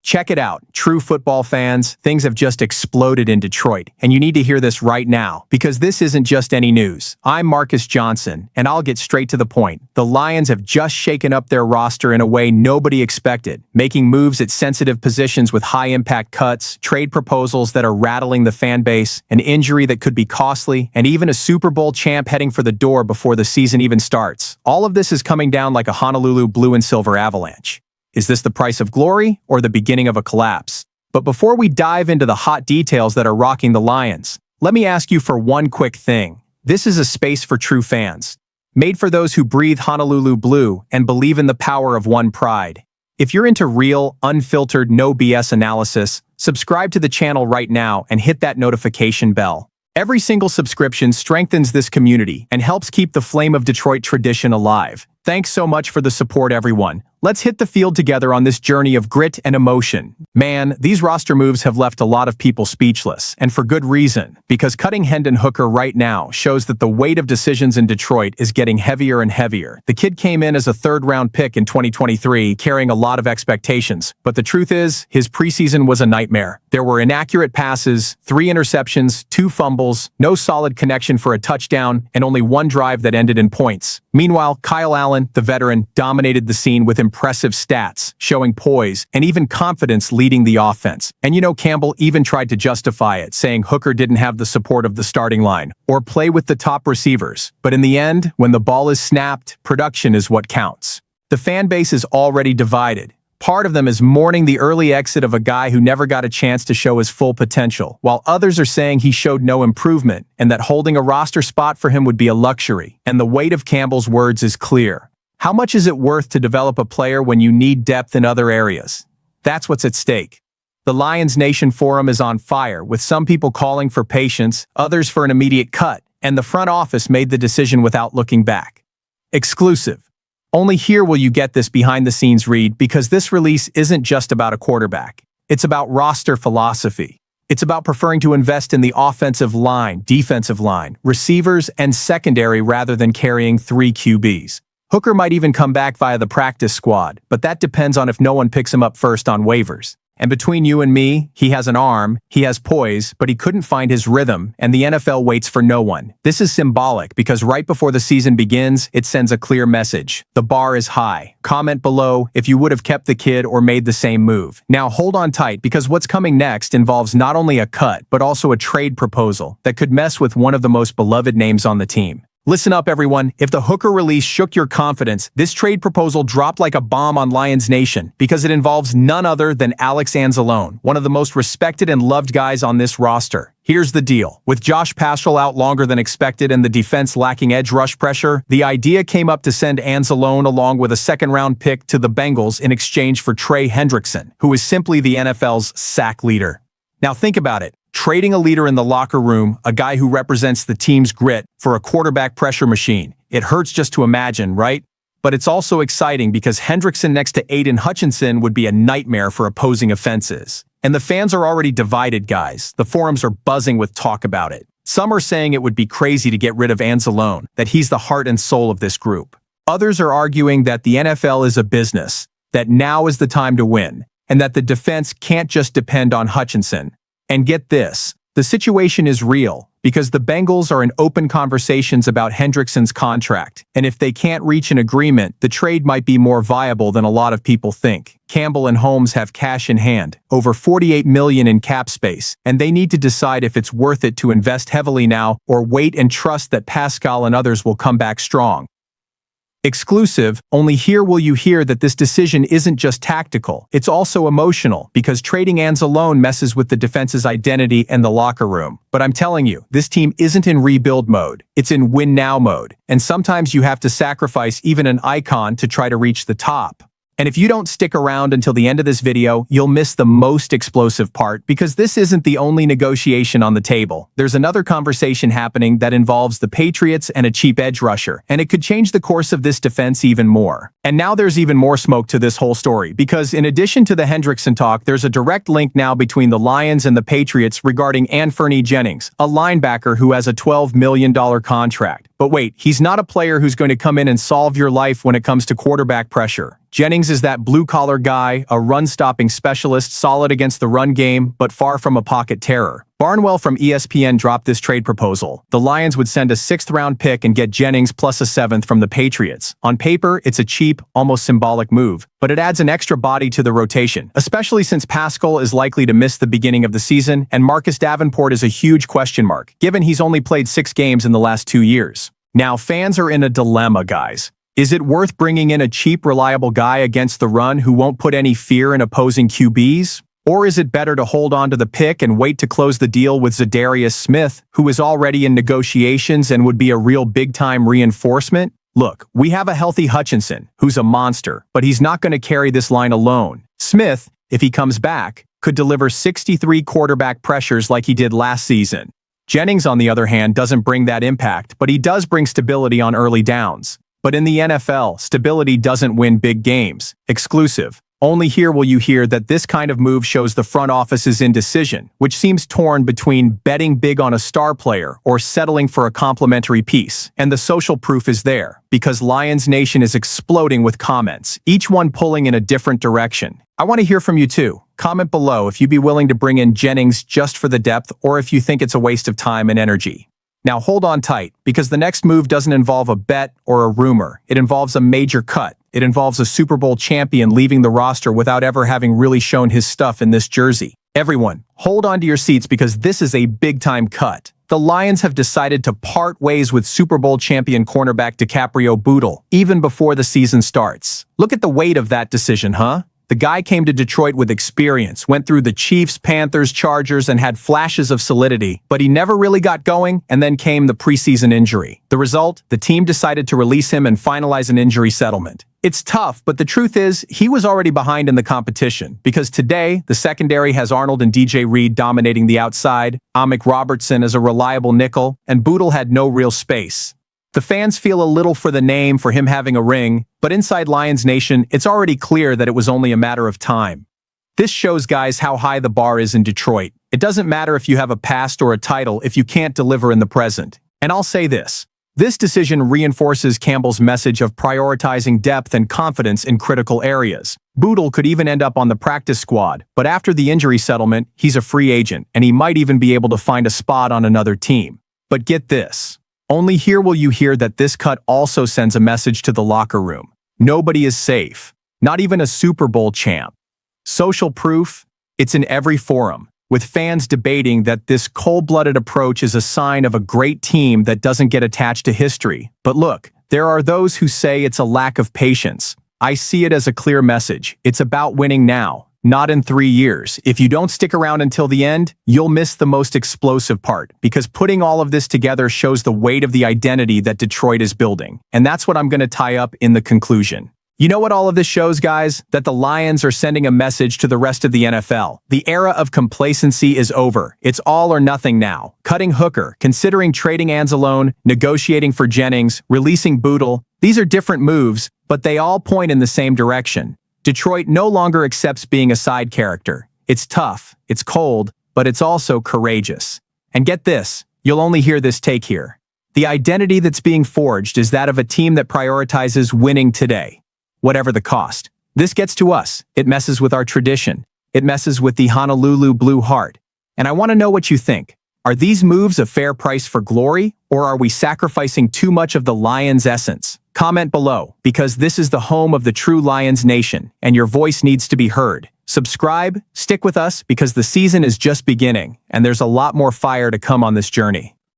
Check it out, true football fans, things have just exploded in Detroit, and you need to hear this right now, because this isn't just any news. I'm Marcus Johnson, and I'll get straight to the point. The Lions have just shaken up their roster in a way nobody expected, making moves at sensitive positions with high-impact cuts, trade proposals that are rattling the fan base, an injury that could be costly, and even a Super Bowl champ heading for the door before the season even starts. All of this is coming down like a Honolulu Blue and Silver avalanche. Is this the price of glory or the beginning of a collapse? But before we dive into the hot details that are rocking the Lions, let me ask you for one quick thing. This is a space for true fans, made for those who breathe Honolulu Blue and believe in the power of one pride. If you're into real, unfiltered, no BS analysis, subscribe to the channel right now and hit that notification bell. Every single subscription strengthens this community and helps keep the flame of Detroit tradition alive. Thanks so much for the support, everyone. Let's hit the field together on this journey of grit and emotion. Man, these roster moves have left a lot of people speechless, and for good reason, because cutting Hendon Hooker right now shows that the weight of decisions in Detroit is getting heavier and heavier. The kid came in as a third-round pick in 2023, carrying a lot of expectations, but the truth is, his preseason was a nightmare. There were inaccurate passes, 3 interceptions, 2 fumbles, no solid connection for a touchdown, and only 1 drive that ended in points. Meanwhile, Kyle Allen, the veteran, dominated the scene with impressive stats, showing poise and even confidence leading the offense. And you know, Campbell even tried to justify it, saying Hooker didn't have the support of the starting line or play with the top receivers. But in the end, when the ball is snapped, production is what counts. The fan base is already divided. Part of them is mourning the early exit of a guy who never got a chance to show his full potential, while others are saying he showed no improvement and that holding a roster spot for him would be a luxury. And the weight of Campbell's words is clear. How much is it worth to develop a player when you need depth in other areas? That's what's at stake. The Lions Nation forum is on fire, with some people calling for patience, others for an immediate cut, and the front office made the decision without looking back. Exclusive. Only here will you get this behind-the-scenes read, because this release isn't just about a quarterback. It's about roster philosophy. It's about preferring to invest in the offensive line, defensive line, receivers, and secondary rather than carrying 3 QBs. Hooker might even come back via the practice squad, but that depends on if no one picks him up first on waivers. And between you and me, he has an arm, he has poise, but he couldn't find his rhythm, and the NFL waits for no one. This is symbolic because right before the season begins, it sends a clear message. The bar is high. Comment below if you would have kept the kid or made the same move. Now hold on tight, because what's coming next involves not only a cut, but also a trade proposal that could mess with one of the most beloved names on the team. Listen up, everyone. If the Hooker release shook your confidence, this trade proposal dropped like a bomb on Lions Nation, because it involves none other than Alex Anzalone, one of the most respected and loved guys on this roster. Here's the deal. With Josh Paschal out longer than expected and the defense lacking edge rush pressure, the idea came up to send Anzalone along with a second-round pick to the Bengals in exchange for Trey Hendrickson, who is simply the NFL's sack leader. Now think about it. Trading a leader in the locker room, a guy who represents the team's grit, for a quarterback pressure machine. It hurts just to imagine, right? But it's also exciting because Hendrickson next to Aiden Hutchinson would be a nightmare for opposing offenses. And the fans are already divided, guys. The forums are buzzing with talk about it. Some are saying it would be crazy to get rid of Anzalone, that he's the heart and soul of this group. Others are arguing that the NFL is a business, that now is the time to win, and that the defense can't just depend on Hutchinson. And get this, the situation is real, because the Bengals are in open conversations about Hendrickson's contract, and if they can't reach an agreement, the trade might be more viable than a lot of people think. Campbell and Holmes have cash in hand, over $48 million in cap space, and they need to decide if it's worth it to invest heavily now or wait and trust that Paschal and others will come back strong. Exclusive, only here will you hear that this decision isn't just tactical, it's also emotional, because trading Anzalone messes with the defense's identity and the locker room. But I'm telling you, this team isn't in rebuild mode, it's in win-now mode, and sometimes you have to sacrifice even an icon to try to reach the top. And if you don't stick around until the end of this video, you'll miss the most explosive part, because this isn't the only negotiation on the table. There's another conversation happening that involves the Patriots and a cheap edge rusher, and it could change the course of this defense even more. And now there's even more smoke to this whole story, because in addition to the Hendrickson talk, there's a direct link now between the Lions and the Patriots regarding Anfernee Jennings, a linebacker who has a $12 million contract. But wait, he's not a player who's going to come in and solve your life when it comes to quarterback pressure. Jennings is that blue-collar guy, a run-stopping specialist, solid against the run game, but far from a pocket terror. Barnwell from ESPN dropped this trade proposal. The Lions would send a 6th-round pick and get Jennings plus a 7th from the Patriots. On paper, it's a cheap, almost symbolic move, but it adds an extra body to the rotation, especially since Pascal is likely to miss the beginning of the season and Marcus Davenport is a huge question mark, given he's only played 6 games in the last 2 years. Now, fans are in a dilemma, guys. Is it worth bringing in a cheap, reliable guy against the run who won't put any fear in opposing QBs? Or is it better to hold on to the pick and wait to close the deal with Zadarius Smith, who is already in negotiations and would be a real big-time reinforcement? Look, we have a healthy Hutchinson, who's a monster, but he's not going to carry this line alone. Smith, if he comes back, could deliver 63 quarterback pressures like he did last season. Jennings, on the other hand, doesn't bring that impact, but he does bring stability on early downs. But in the NFL, stability doesn't win big games. Exclusive. Only here will you hear that this kind of move shows the front office's indecision, which seems torn between betting big on a star player or settling for a complimentary piece. And the social proof is there, because Lions Nation is exploding with comments, each one pulling in a different direction. I want to hear from you too. Comment below if you'd be willing to bring in Jennings just for the depth or if you think it's a waste of time and energy. Now hold on tight, because the next move doesn't involve a bet or a rumor. It involves a major cut. It involves a Super Bowl champion leaving the roster without ever having really shown his stuff in this jersey. Everyone, hold on to your seats because this is a big-time cut. The Lions have decided to part ways with Super Bowl champion cornerback DiCaprio Bootle, even before the season starts. Look at the weight of that decision, huh? The guy came to Detroit with experience, went through the Chiefs, Panthers, Chargers, and had flashes of solidity, but he never really got going, and then came the preseason injury. The result? The team decided to release him and finalize an injury settlement. It's tough, but the truth is, he was already behind in the competition, because today, the secondary has Arnold and DJ Reed dominating the outside, Amik Robertson as a reliable nickel, and Bootle had no real space. The fans feel a little for the name for him having a ring, but inside Lions Nation, it's already clear that it was only a matter of time. This shows, guys, how high the bar is in Detroit. It doesn't matter if you have a past or a title if you can't deliver in the present. And I'll say this. This decision reinforces Campbell's message of prioritizing depth and confidence in critical areas. Bootle could even end up on the practice squad, but after the injury settlement, he's a free agent, and he might even be able to find a spot on another team. But get this. Only here will you hear that this cut also sends a message to the locker room. Nobody is safe. Not even a Super Bowl champ. Social proof? It's in every forum, with fans debating that this cold-blooded approach is a sign of a great team that doesn't get attached to history. But look, there are those who say it's a lack of patience. I see it as a clear message. It's about winning now, not in 3 years. If you don't stick around until the end, you'll miss the most explosive part, because putting all of this together shows the weight of the identity that Detroit is building. And that's what I'm going to tie up in the conclusion. You know what all of this shows, guys? That the Lions are sending a message to the rest of the NFL. The era of complacency is over. It's all or nothing now. Cutting Hooker, considering trading Anzalone, negotiating for Jennings, releasing Bootle. These are different moves, but they all point in the same direction. Detroit no longer accepts being a side character. It's tough, it's cold, but it's also courageous. And get this, you'll only hear this take here. The identity that's being forged is that of a team that prioritizes winning today, whatever the cost. This gets to us. It messes with our tradition. It messes with the Honolulu Blue heart. And I want to know what you think. Are these moves a fair price for glory, or are we sacrificing too much of the Lions' essence? Comment below, because this is the home of the true Lions Nation, and your voice needs to be heard. Subscribe, stick with us, because the season is just beginning, and there's a lot more fire to come on this journey.